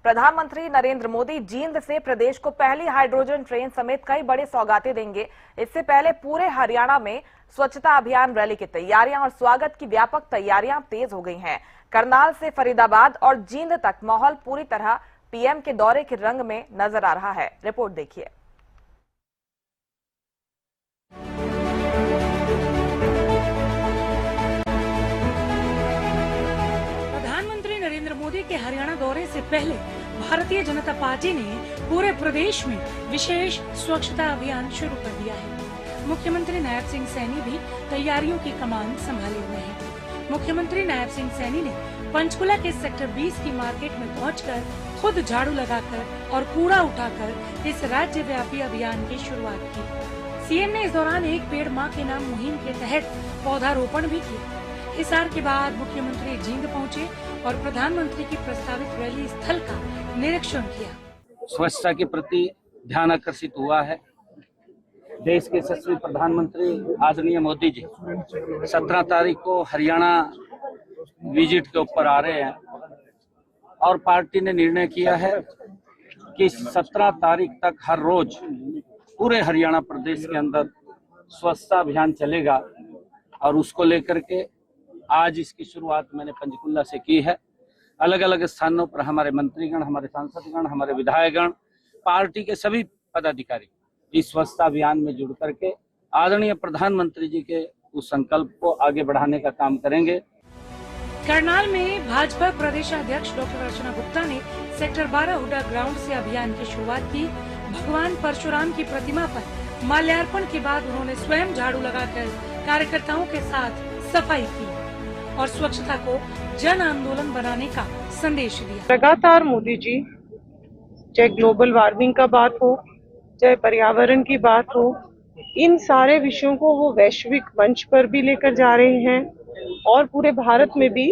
प्रधानमंत्री नरेंद्र मोदी जींद से प्रदेश को पहली हाइड्रोजन ट्रेन समेत कई बड़ी सौगातें देंगे। इससे पहले पूरे हरियाणा में स्वच्छता अभियान रैली की तैयारियां और स्वागत की व्यापक तैयारियां तेज हो गई हैं। करनाल से फरीदाबाद और जींद तक माहौल पूरी तरह पीएम के दौरे के रंग में नजर आ रहा है। रिपोर्ट देखिए। प्रधानमंत्री नरेंद्र मोदी के हरियाणा दौरे से पहले भारतीय जनता पार्टी ने पूरे प्रदेश में विशेष स्वच्छता अभियान शुरू कर दिया है। मुख्यमंत्री नायब सिंह सैनी भी तैयारियों की कमान संभाले हुए हैं। मुख्यमंत्री नायब सिंह सैनी ने पंचकुला के सेक्टर 20 की मार्केट में पहुंचकर खुद झाड़ू लगाकर और कूड़ा उठाकर इस राज्यव्यापी अभियान की शुरुआत की। सीएम ने इस दौरान एक पेड़ मां के नाम मुहिम के तहत पौधारोपण भी किया। हिसार के बाद मुख्यमंत्री जींद पहुंचे और प्रधानमंत्री की प्रस्तावित रैली स्थल का निरीक्षण किया। स्वच्छता के प्रति ध्यान आकर्षित हुआ है। देश के यशस्वी प्रधानमंत्री आदरणीय मोदी जी 17 तारीख को हरियाणा विजिट के ऊपर आ रहे हैं और पार्टी ने निर्णय किया है कि 17 तारीख तक हर रोज पूरे हरियाणा प्रदेश के अंदर स्वच्छता अभियान चलेगा और उसको लेकर के आज इसकी शुरुआत मैंने पंचकुला से की है। अलग अलग स्थानों पर हमारे मंत्रीगण, हमारे सांसदगण, हमारे विधायकगण, पार्टी के सभी पदाधिकारी इस स्वच्छता अभियान में जुड़ करके आदरणीय प्रधानमंत्री जी के उस संकल्प को आगे बढ़ाने का काम करेंगे। करनाल में भाजपा प्रदेश अध्यक्ष डॉक्टर अर्चना गुप्ता ने सेक्टर 12 हुडा ग्राउंड से अभियान की शुरुआत की। भगवान परशुराम की प्रतिमा पर माल्यार्पण के बाद उन्होंने स्वयं झाड़ू लगाकर कार्यकर्ताओं के साथ सफाई की और स्वच्छता को जन आंदोलन बनाने का संदेश दिया। लगातार मोदी जी चाहे ग्लोबल वार्मिंग का बात हो, चाहे पर्यावरण की बात हो, इन सारे विषयों को वो वैश्विक मंच पर भी लेकर जा रहे हैं और पूरे भारत में भी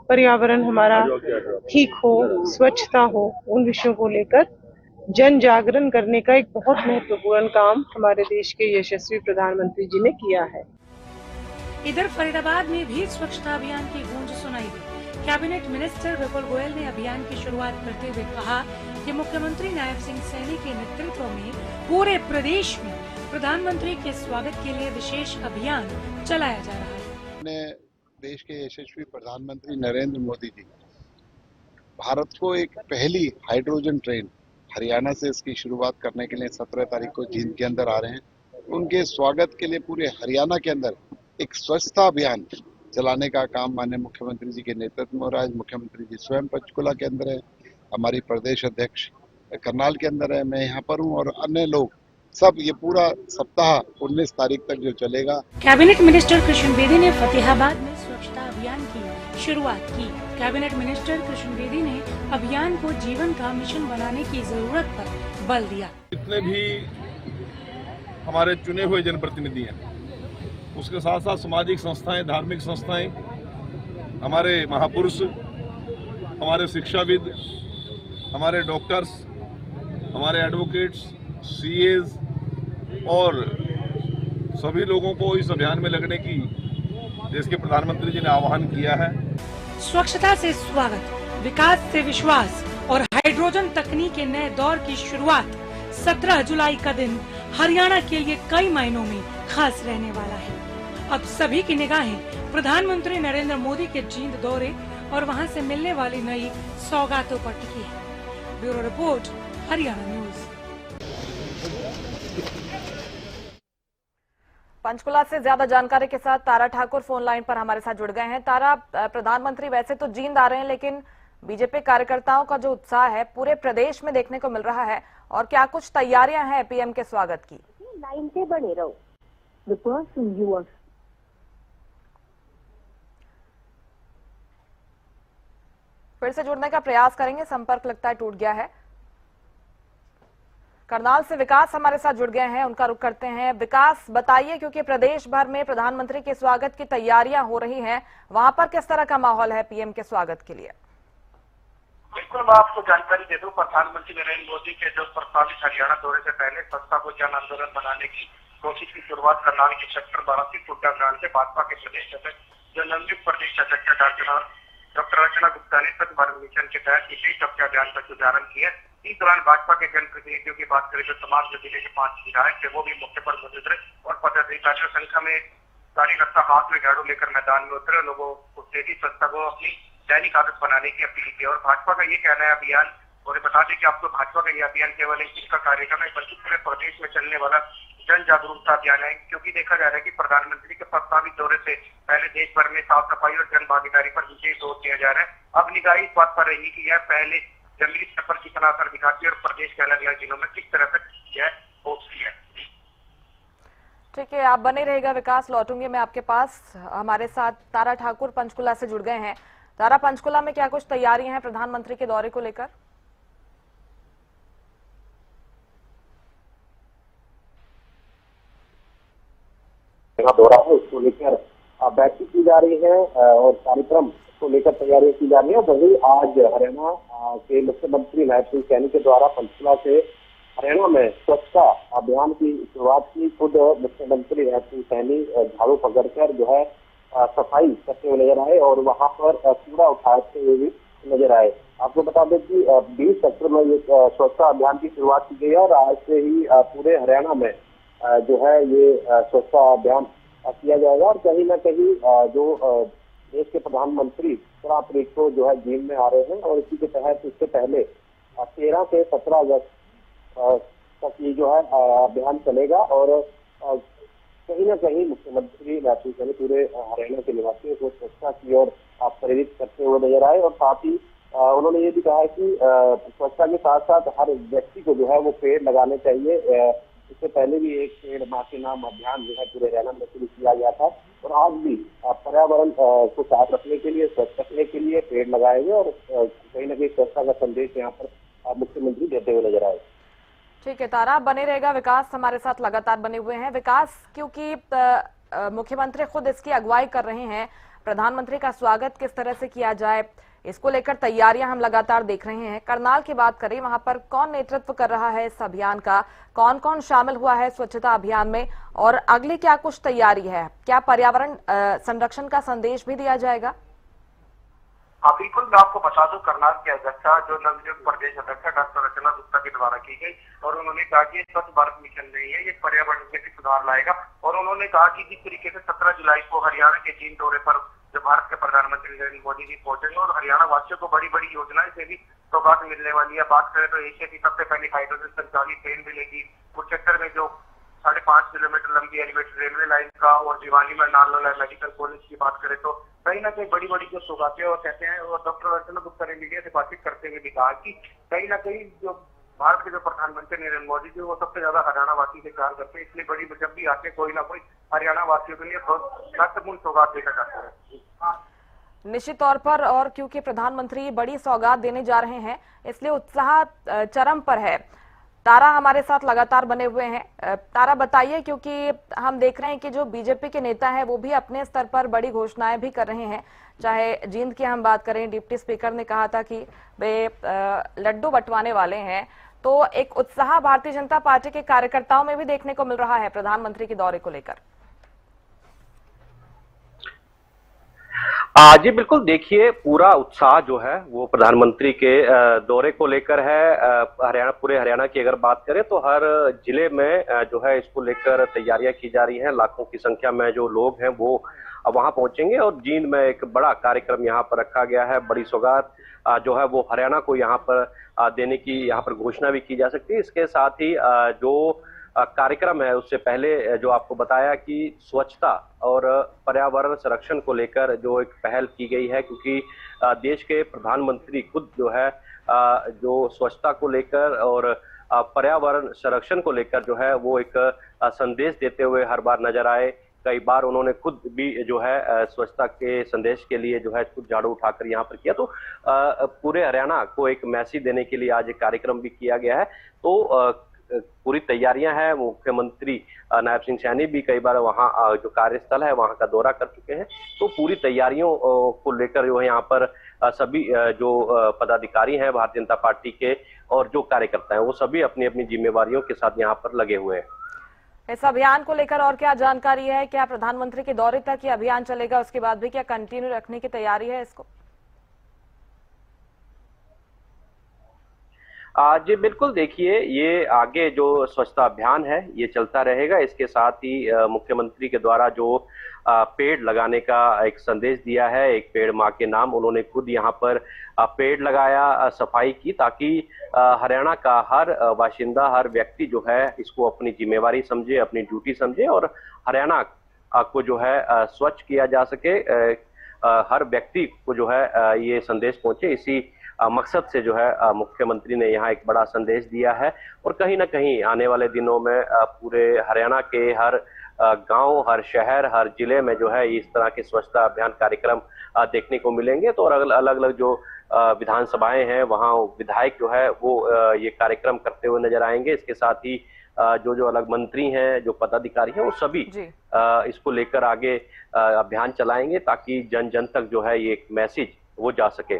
पर्यावरण हमारा ठीक हो, स्वच्छता हो, उन विषयों को लेकर जन जागरण करने का एक बहुत महत्वपूर्ण काम हमारे देश के यशस्वी प्रधानमंत्री जी ने किया है। इधर फरीदाबाद में भी स्वच्छता अभियान की गूंज सुनाई दी। कैबिनेट मिनिस्टर विपुल गोयल ने अभियान की शुरुआत करते हुए कहा कि मुख्यमंत्री नायब सिंह सैनी के नेतृत्व में पूरे प्रदेश में प्रधानमंत्री के स्वागत के लिए विशेष अभियान चलाया जा रहा है। देश के यशस्वी प्रधानमंत्री नरेंद्र मोदी जी भारत को एक पहली हाइड्रोजन ट्रेन हरियाणा से इसकी शुरुआत करने के लिए 17 तारीख को जींद के अंदर आ रहे हैं। उनके स्वागत के लिए पूरे हरियाणा के अंदर एक स्वच्छता अभियान चलाने का काम माननीय मुख्यमंत्री जी के नेतृत्व में हो रहा है। मुख्यमंत्री जी स्वयं पंचकुला के अंदर है, हमारी प्रदेश अध्यक्ष करनाल के अंदर है, मैं यहाँ पर हूँ और अन्य लोग सब ये पूरा सप्ताह 19 तारीख तक जो चलेगा। कैबिनेट मिनिस्टर कृष्ण बेदी ने फतेहाबाद में स्वच्छता अभियान की शुरुआत की। कैबिनेट मिनिस्टर कृष्ण बेदी ने अभियान को जीवन का मिशन बनाने की जरूरत पर बल दिया। जितने भी हमारे चुने हुए जनप्रतिनिधि हैं, उसके साथ साथ सामाजिक संस्थाएं, धार्मिक संस्थाएं, हमारे महापुरुष, हमारे शिक्षाविद, हमारे डॉक्टर्स, हमारे एडवोकेट्स, सीएज और सभी लोगों को इस अभियान में लगने की देश के प्रधानमंत्री जी ने आह्वान किया है। स्वच्छता से स्वागत, विकास से विश्वास और हाइड्रोजन तकनीक के नए दौर की शुरुआत 17 जुलाई का दिन हरियाणा के लिए कई मायनों में खास रहने वाला है। अब सभी की निगाहें प्रधानमंत्री नरेंद्र मोदी के जींद दौरे और वहां से मिलने वाली नई सौगातों पर टिकी है। Bureau report, Haryana news. Panchkula से ज्यादा जानकारी के साथ तारा ठाकुर फोन लाइन पर हमारे साथ जुड़ गए हैं। तारा, प्रधानमंत्री वैसे तो जींद आ रहे हैं, लेकिन बीजेपी कार्यकर्ताओं का जो उत्साह है पूरे प्रदेश में देखने को मिल रहा है, और क्या कुछ तैयारियां हैं पीएम के स्वागत की? लाइन पे बने रहो। The person you are... फिर से जुड़ने का प्रयास करेंगे, संपर्क लगता है टूट गया है। करनाल से विकास हमारे साथ जुड़ गए हैं, उनका रुख करते हैं। विकास, बताइए, क्योंकि प्रदेश भर में प्रधानमंत्री के स्वागत की तैयारियां हो रही हैं, वहां पर किस तरह का माहौल है पीएम के स्वागत के लिए? बिल्कुल, मैं आपको जानकारी दे दूं, प्रधानमंत्री नरेंद्र मोदी के जो प्रस्तावित हरियाणा दौरे से पहले स्वच्छता को जन आंदोलन बनाने की कोशिश की शुरुआत करनाल के सेक्टर 12 से हुड्डा ग्राउंड से भाजपा के प्रदेश अध्यक्ष जो नवनियुक्त प्रदेश अध्यक्ष डॉक्टर डॉक्टर अर्चना गुप्ता ने स्वच्छ भारत मिशन के तहत विशेष स्वच्छता अभियान का शुभारंभ किया। इस दौरान भाजपा के जनप्रतिनिधियों की बात करें तो तमाम जो जिले के 5 विधायक थे वो भी मौके पर मौजूद रहे और पदाधिकारियों संख्या में कार्यकर्ता हाथ में झाड़ू लेकर मैदान में उतरे, लोगों को तेजी स्वच्छता को अपनी दैनिक आदत बनाने की अपील की। और भाजपा का ये कहना है अभियान, और बता दें कि आपको भाजपा का ये अभियान केवल एक दिन का कार्यक्रम है बल्कि पूरे प्रदेश में चलने वाला जन जागरूकता अभियान है, क्योंकि देखा जा रहा है कि प्रधानमंत्री के प्रस्तावित दौरे से पहले देश भर में साफ सफाई और जन भागीदारी पर विशेष जोर दिया जा रहा है। अब निगाह इस बात पर रहेगी कि यह पहले जंगली स्तर पर कितना असर दिखाती है और प्रदेश के अलग अलग जिलों में किस तरह तक यह पहुंचती है। ठीक है, आप बने रहेगा विकास, लौटूंगे मैं आपके पास। हमारे साथ तारा ठाकुर पंचकुला से जुड़ गए हैं। तारा, पंचकुला में क्या कुछ तैयारियां हैं प्रधानमंत्री के दौरे को लेकर? दौरा है उसको लेकर बैठक की जा रही है और कार्यक्रम को लेकर तैयारियां की जा रही है। वहीं आज हरियाणा के मुख्यमंत्री नायब सिंह सैनी के द्वारा पंचकुला से हरियाणा में स्वच्छता अभियान की शुरुआत की। खुद मुख्यमंत्री नायब सिंह सैनी झाड़ू पकड़कर जो है सफाई करते हुए नजर आए और वहां पर कूड़ा उठाते हुए भी नजर आए। आपको बता दें कि 20 सेक्टर में ये स्वच्छता अभियान की शुरुआत की गई है और आज से ही पूरे हरियाणा में जो है ये स्वच्छता अभियान किया जाएगा। और कहीं ना कहीं जो देश के प्रधानमंत्री 17 तारीख को जो है जींद में आ रहे हैं और इसी के तहत इससे पहले 13 से 17 अगस्त तक ये जो है अभियान चलेगा और कहीं ना कहीं मुख्यमंत्री नायब सिंह सैनी पूरे हरियाणा के निवासियों को स्वच्छता की ओर प्रेरित करते हुए नजर आए। और साथ ही उन्होंने ये भी कहा है कि स्वच्छता के साथ साथ हर व्यक्ति को जो है वो पेड़ लगाने चाहिए। इससे पहले भी एक पेड़ माँ के नाम अभियान जो है पूरे हरियाणा में शुरू किया गया था और आज भी पर्यावरण को साफ रखने के लिए, स्वच्छ रखने के लिए पेड़ लगाए गए और कहीं ना कहीं स्वच्छता का संदेश यहाँ पर मुख्यमंत्री देते हुए नजर आए। ठीक है तारा, बने रहेगा विकास हमारे साथ लगातार बने हुए हैं। विकास, क्योंकि मुख्यमंत्री खुद इसकी अगुवाई कर रहे हैं, प्रधानमंत्री का स्वागत किस तरह से किया जाए इसको लेकर तैयारियां हम लगातार देख रहे हैं। करनाल की बात करें, वहां पर कौन नेतृत्व कर रहा है इस अभियान का, कौन कौन शामिल हुआ है स्वच्छता अभियान में और अगली क्या कुछ तैयारी है? क्या पर्यावरण संरक्षण का संदेश भी दिया जाएगा? हाँ बिल्कुल, मैं आपको बता दूं करनाल की अध्यक्षा जो नवनियुक्त प्रदेश अध्यक्षा डॉक्टर अर्चना गुप्ता के द्वारा की गई और उन्होंने कहा कि स्वच्छ भारत मिशन नहीं है, ये पर्यावरण में भी सुधार लाएगा। और उन्होंने कहा कि जिस तरीके से 17 जुलाई को हरियाणा के जींद दौरे पर जो भारत के प्रधानमंत्री नरेंद्र मोदी जी पहुंचेंगे और हरियाणा वासियों को बड़ी बड़ी योजनाएं से भी सौगात मिलने वाली है। बात करें तो एशिया की सबसे पहली हाइड्रोजन संचालित ट्रेन मिलेगी। कुरुक्षेत्र में जो 5.5 किलोमीटर लंबी एलिवेटेड रेलवे लाइन का और भिवानी में नालंदा मेडिकल कॉलेज की बात करें तो कहीं ना कहीं बड़ी बड़ी जो सौगातें और कहते हैं। और डॉक्टर अर्चना गुप्ता ने मीडिया से बातचीत करते हुए भी कहा कि कहीं ना कहीं जो भारत के जो प्रधानमंत्री नरेंद्र मोदी जी वो सबसे ज्यादा हरियाणा वासी से प्यार करते हैं, इसलिए बड़ी जब भी आते कोई ना कोई हरियाणा वासियों के लिए बहुत महत्वपूर्ण सौगात देना चाहते हैं। निश्चित तौर पर, और क्योंकि प्रधानमंत्री बड़ी सौगात देने जा रहे हैं इसलिए उत्साह चरम पर है। तारा हमारे साथ लगातार बने हुए हैं। तारा बताइए, क्योंकि हम देख रहे हैं कि जो बीजेपी के नेता हैं वो भी अपने स्तर पर बड़ी घोषणाएं भी कर रहे हैं। चाहे जींद की हम बात करें, डिप्टी स्पीकर ने कहा था कि वे लड्डू बंटवाने वाले हैं, तो एक उत्साह भारतीय जनता पार्टी के कार्यकर्ताओं में भी देखने को मिल रहा है प्रधानमंत्री के दौरे को लेकर। जी बिल्कुल, देखिए पूरा उत्साह जो है वो प्रधानमंत्री के दौरे को लेकर है। हरियाणा, पूरे हरियाणा की अगर बात करें तो हर जिले में जो है इसको लेकर तैयारियां की जा रही हैं। लाखों की संख्या में जो लोग हैं वो वहां पहुंचेंगे और जींद में एक बड़ा कार्यक्रम यहाँ पर रखा गया है। बड़ी सौगात जो है वो हरियाणा को यहाँ पर देने की यहाँ पर घोषणा भी की जा सकती है। इसके साथ ही जो कार्यक्रम है उससे पहले जो आपको बताया कि स्वच्छता और पर्यावरण संरक्षण को लेकर जो एक पहल की गई है, क्योंकि देश के प्रधानमंत्री खुद जो है जो स्वच्छता को लेकर और पर्यावरण संरक्षण को लेकर जो है वो एक संदेश देते हुए हर बार नजर आए। कई बार उन्होंने खुद भी जो है स्वच्छता के संदेश के लिए जो है खुद झाड़ू उठाकर यहाँ पर किया। तो पूरे हरियाणा को एक मैसेज देने के लिए आज एक कार्यक्रम भी किया गया है। तो पूरी तैयारियां हैं। मुख्यमंत्री नायब सिंह सैनी भी कई बार वहां जो कार्यस्थल है वहां का दौरा कर चुके हैं। तो पूरी तैयारियों को लेकर जो है यहाँ पर सभी जो पदाधिकारी हैं भारतीय जनता पार्टी के और जो कार्यकर्ता हैं वो सभी अपनी अपनी जिम्मेवारियों के साथ यहाँ पर लगे हुए हैं। इस अभियान को लेकर और क्या जानकारी है? क्या प्रधानमंत्री के दौरे तक ये अभियान चलेगा, उसके बाद भी क्या कंटिन्यू रखने की तैयारी है इसको? जी बिल्कुल, देखिए ये आगे जो स्वच्छता अभियान है ये चलता रहेगा। इसके साथ ही मुख्यमंत्री के द्वारा जो पेड़ लगाने का एक संदेश दिया है, एक पेड़ माँ के नाम, उन्होंने खुद यहाँ पर पेड़ लगाया, सफाई की, ताकि हरियाणा का हर बाशिंदा, हर व्यक्ति जो है इसको अपनी जिम्मेवारी समझे, अपनी ड्यूटी समझे और हरियाणा को जो है स्वच्छ किया जा सके। हर व्यक्ति को जो है ये संदेश पहुंचे, इसी मकसद से जो है मुख्यमंत्री ने यहाँ एक बड़ा संदेश दिया है। और कहीं ना कहीं आने वाले दिनों में पूरे हरियाणा के हर गांव, हर शहर, हर जिले में जो है इस तरह के स्वच्छता अभियान कार्यक्रम देखने को मिलेंगे। तो अलग अलग जो विधानसभाएं हैं वहाँ विधायक जो है वो ये कार्यक्रम करते हुए नजर आएंगे। इसके साथ ही जो अलग मंत्री हैं, जो पदाधिकारी हैं, वो सभी इसको लेकर आगे अभियान चलाएंगे ताकि जन जन तक जो है ये एक मैसेज वो जा सके।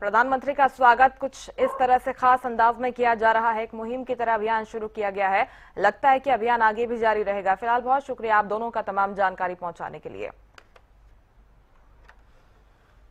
प्रधानमंत्री का स्वागत कुछ इस तरह से खास अंदाज में किया जा रहा है, एक मुहिम की तरह अभियान शुरू किया गया है। लगता है कि अभियान आगे भी जारी रहेगा। फिलहाल बहुत शुक्रिया आप दोनों का तमाम जानकारी पहुंचाने के लिए।